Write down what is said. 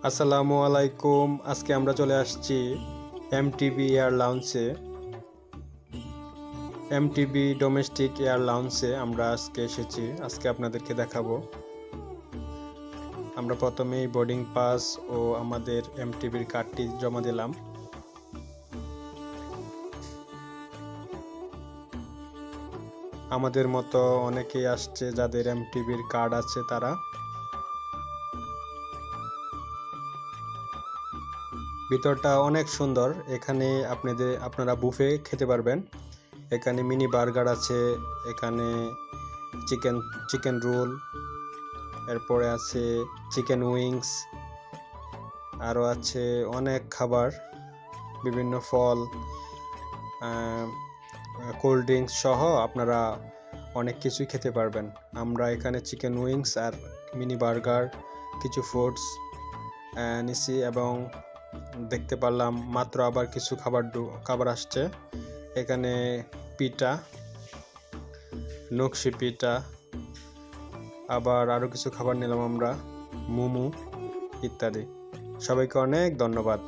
আসসালামু আলাইকুম। আজকে আমরা চলে আসছি এমটিবি এয়ার লাউঞ্জে। এমটিবি ডোমেস্টিক এয়ার লাউঞ্জে আমরা আজকে এসেছি। আজকে আপনাদেরকে দেখাবো। আমরা প্রথমেই বোর্ডিং পাস ও আমাদের এমটিবির কার্ডটি জমা দিলাম। আমাদের মতো অনেকেই আসছে যাদের এমটিবির কার্ড আছে তারা। ভিতরটা অনেক সুন্দর। এখানে আপনারা বুফে খেতে পারবেন। এখানে মিনি বার্গার আছে, এখানে চিকেন রোল, এরপরে আছে চিকেন উইংস, আরও আছে অনেক খাবার, বিভিন্ন ফল, কোল্ড ড্রিঙ্কস সহ আপনারা অনেক কিছুই খেতে পারবেন। আমরা এখানে চিকেন উইংস আর মিনি বার্গার, কিছু ফুডস নিছি এবং দেখতে পারলাম মাত্র আবার কিছু খাবার আসছে। এখানে পিঠা, নকশি পিঠা, আবার আরও কিছু খাবার নিলাম আমরা, মোমো ইত্যাদি। সবাইকে অনেক ধন্যবাদ।